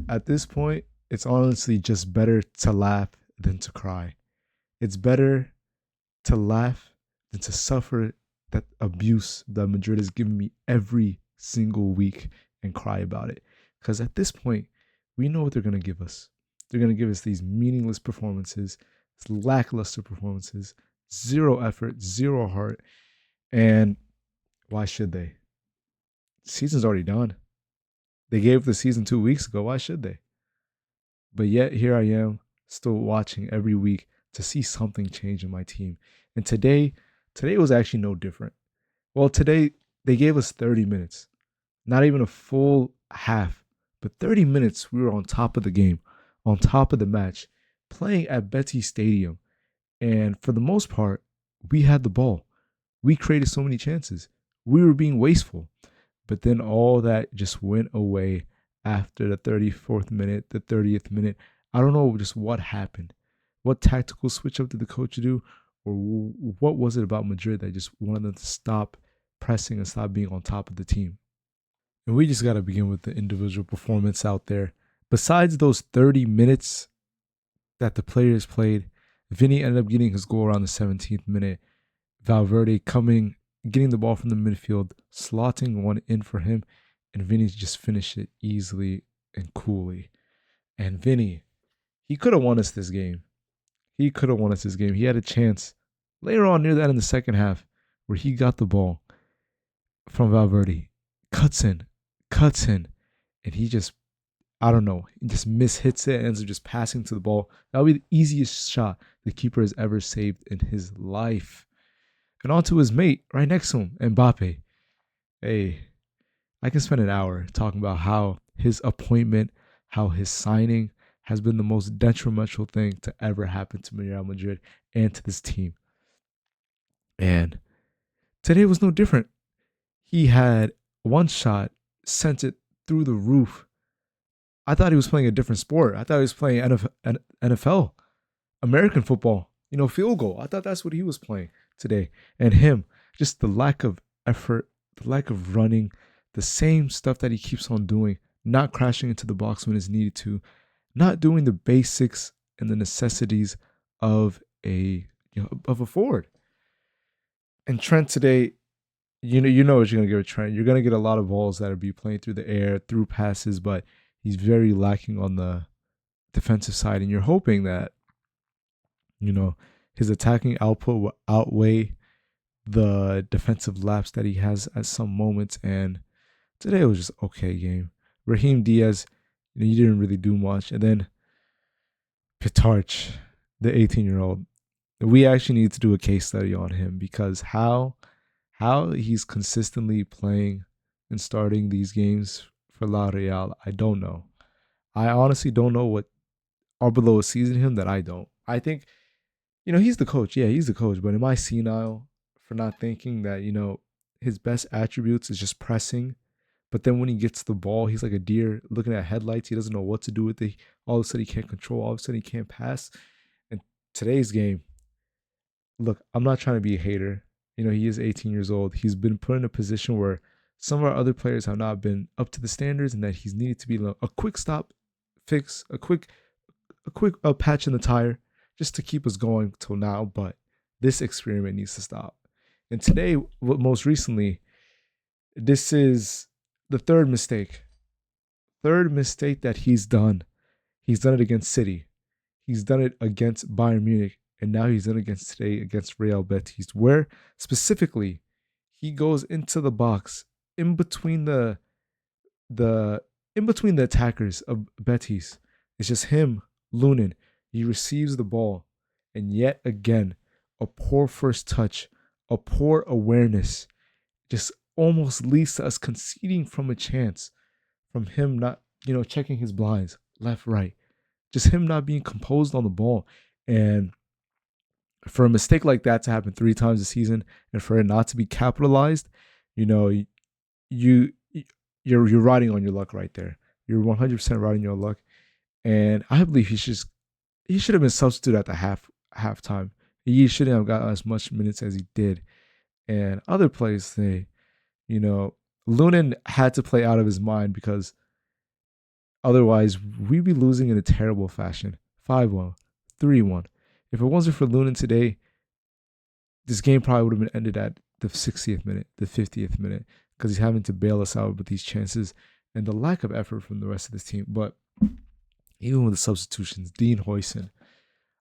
At this point, it's honestly just better to laugh than to cry. It's better to laugh than to suffer that abuse that Madrid has given me every single week and cry about it. Because at this point, we know what they're going to give us. They're going to give us these meaningless performances, lackluster performances, zero effort, zero heart. And why should they? Season's already done. They gave the season 2 weeks ago. Why should they? But yet here I am still watching every week to see something change in my team. And today was actually no different. Well, today they gave us 30 minutes, not even a full half, but 30 minutes we were on top of the game, on top of the match, playing at Betis Stadium. And for the most part, we had the ball. We created so many chances. We were being wasteful. But then all that just went away after the 34th minute, the 30th minute. I don't know just what happened. What tactical switch up did the coach do? Or what was it about Madrid that just wanted them to stop pressing and stop being on top of the team? And we just got to begin with the individual performance out there. Besides those 30 minutes that the players played, Vinny ended up getting his goal around the 17th minute. Valverde getting the ball from the midfield, slotting one in for him, and Vinny just finished it easily and coolly. And Vinny, he could have won us this game. He could have won us this game. He had a chance later on near that in the second half where he got the ball from Valverde, cuts in, and he just, I don't know, he just mishits it and ends up just passing to the ball. That would be the easiest shot the keeper has ever saved in his life. And on to his mate right next to him, Mbappe. Hey, I can spend an hour talking about how his appointment, how his signing has been the most detrimental thing to ever happen to Real Madrid and to this team. And today was no different. He had one shot, sent it through the roof. I thought he was playing a different sport. I thought he was playing NFL, American football, field goal. I thought that's what he was playing today. And him, just the lack of effort, the lack of running, the same stuff that he keeps on doing, not crashing into the box when it's needed to, not doing the basics and the necessities of a forward. And Trent today, you know what you're gonna get with Trent. You're gonna get a lot of balls that are be playing through the air, through passes, but he's very lacking on the defensive side. And you're hoping that, his attacking output will outweigh the defensive laps that he has at some moments. And today was just okay game. Raheem Diaz, you didn't really do much. And then Pitarch, the 18-year-old, we actually need to do a case study on him because how he's consistently playing and starting these games for La Real, I don't know. I honestly don't know what Arbeloa sees in him that I don't. I think, he's the coach. Yeah, he's the coach. But am I senile for not thinking that, his best attributes is just pressing? But then when he gets the ball, he's like a deer looking at headlights. He doesn't know what to do with it. All of a sudden, he can't control. All of a sudden, he can't pass. And today's game, look, I'm not trying to be a hater. He is 18 years old. He's been put in a position where some of our other players have not been up to the standards and that he's needed to be a quick stop, fix, a quick patch in the tire just to keep us going till now. But this experiment needs to stop. And today, most recently, this is the third mistake that he's done. He's done it against City. He's done it against Bayern Munich. And now he's done it today against Real Betis, where specifically he goes into the box in between the attackers of Betis. It's just him, Lunin. He receives the ball, and yet again, a poor first touch, a poor awareness, just almost leads to us conceding from a chance, from him not, checking his blinds, left, right, just him not being composed on the ball. And for a mistake like that to happen 3 times this season and for it not to be capitalized, you're riding on your luck right there. You're 100% riding your luck. And I believe he should have been substituted at the halftime. He shouldn't have got as much minutes as he did. And other players say, Lunin had to play out of his mind because otherwise we'd be losing in a terrible fashion. 5-1, 3-1. If it wasn't for Lunin today, this game probably would have been ended at the 60th minute, the 50th minute, because he's having to bail us out with these chances and the lack of effort from the rest of this team. But even with the substitutions, Dean Hoyson,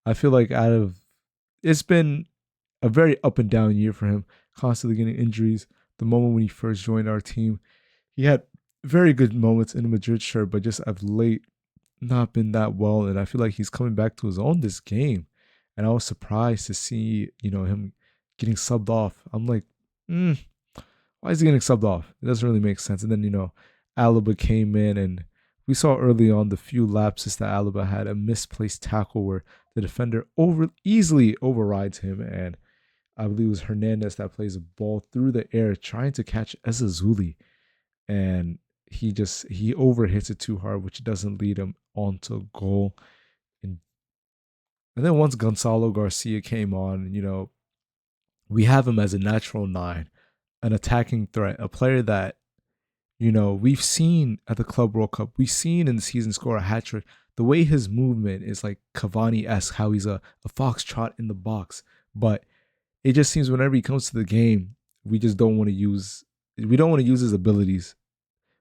I feel like it's been a very up and down year for him, constantly getting injuries. The moment when he first joined our team, he had very good moments in the Madrid shirt, but just of late, not been that well. And I feel like he's coming back to his own this game. And I was surprised to see, him getting subbed off. I'm like, why is he getting subbed off? It doesn't really make sense. And then, Alaba came in, and we saw early on the few lapses that Alaba had, a misplaced tackle where the defender easily overrides him. And I believe it was Hernandez that plays a ball through the air trying to catch Ezazuli. And he overhits it too hard, which doesn't lead him onto goal. And then once Gonzalo Garcia came on, we have him as a natural nine, an attacking threat, a player that, we've seen at the Club World Cup. We've seen in the season score a hat trick. The way his movement is like Cavani-esque, how he's a foxtrot in the box. But it just seems whenever he comes to the game, we don't want to use his abilities.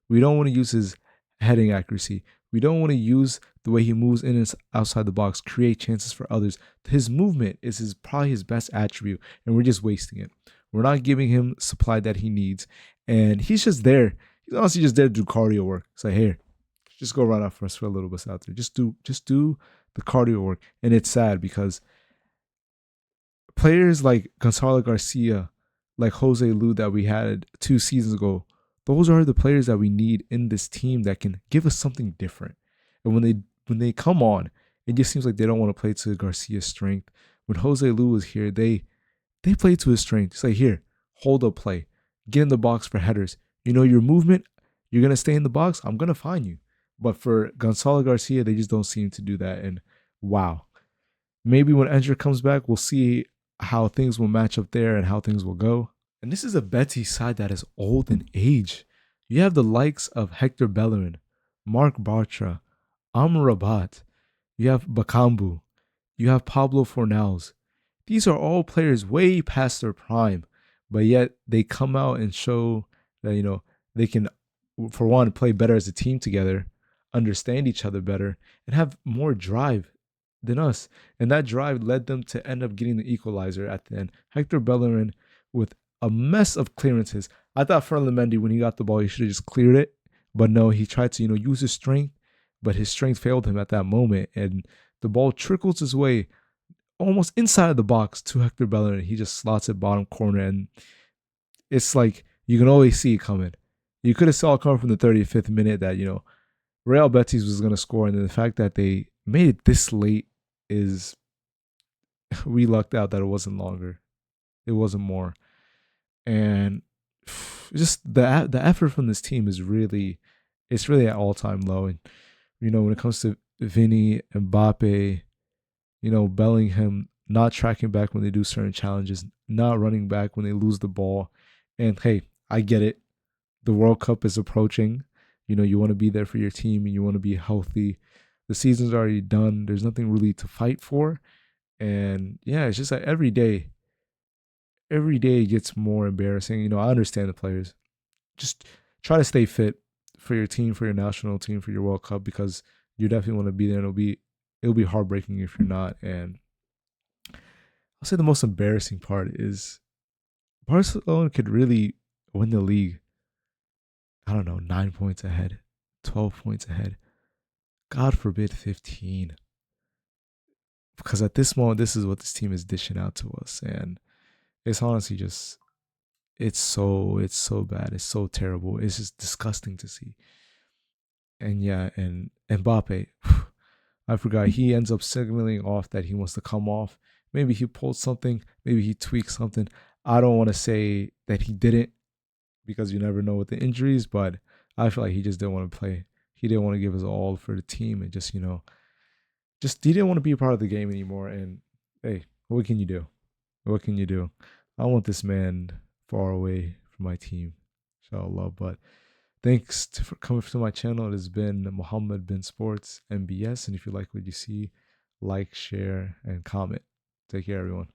We don't want to use his heading accuracy. We don't want to use the way he moves in and outside the box, create chances for others. His movement is probably his best attribute, and we're just wasting it. We're not giving him supply that he needs, and he's just there. He's honestly just there to do cardio work. It's like, here, just go run out for us for a little bit out there. Just do the cardio work, and it's sad because players like Gonzalo Garcia, like Jose Lu that we had 2 seasons ago, those are the players that we need in this team that can give us something different. And when they come on, it just seems like they don't want to play to Garcia's strength. When Jose Lu was here, they played to his strength. It's like, here, hold up play. Get in the box for headers. Your movement, you're going to stay in the box, I'm going to find you. But for Gonzalo Garcia, they just don't seem to do that. And wow. Maybe when Endrick comes back, we'll see how things will match up there and how things will go. And this is a Betis side that is old in age. You have the likes of Hector Bellerin, Mark Bartra, Amrabat. You have Bakambu. You have Pablo Fornals. These are all players way past their prime, but yet they come out and show that, they can, for one, play better as a team together, understand each other better, and have more drive than us. And that drive led them to end up getting the equalizer at the end. Hector Bellerin with a mess of clearances. I thought Ferland Mendy, when he got the ball, he should have just cleared it. But no, he tried to, use his strength, but his strength failed him at that moment. And the ball trickles his way almost inside of the box to Hector Bellerin. He just slots it bottom corner. And it's like, you can always see it coming. You could have saw it coming from the 35th minute that, Real Betis was going to score. And then the fact that they made it this late is, we lucked out that it wasn't longer. It wasn't more. And just the effort from this team is really at all-time low. And when it comes to Vinny, Mbappe, Bellingham not tracking back when they do certain challenges, not running back when they lose the ball. And hey, I get it. The World Cup is approaching. You want to be there for your team and you want to be healthy. The season's already done. There's nothing really to fight for. And yeah, it's just like every day it gets more embarrassing. I understand the players. Just try to stay fit for your team, for your national team, for your World Cup, because you definitely want to be there. And it'll be heartbreaking if you're not. And I'll say the most embarrassing part is Barcelona could really win the league. I don't know, 9 points ahead, 12 points ahead. God forbid 15. Because at this moment, this is what this team is dishing out to us. And it's honestly just, it's so bad. It's so terrible. It's just disgusting to see. And yeah, and Mbappe, I forgot, he ends up signaling off that he wants to come off. Maybe he pulled something. Maybe he tweaked something. I don't want to say that he didn't, because you never know with the injuries, but I feel like he just didn't want to play. He didn't want to give his all for the team, and just, just he didn't want to be a part of the game anymore. And hey, what can you do? What can you do? I want this man far away from my team. inshallah. But thanks for coming to my channel. It has been Mohammed Bin Sports MBS. And if you like what you see, like, share, and comment. Take care, everyone.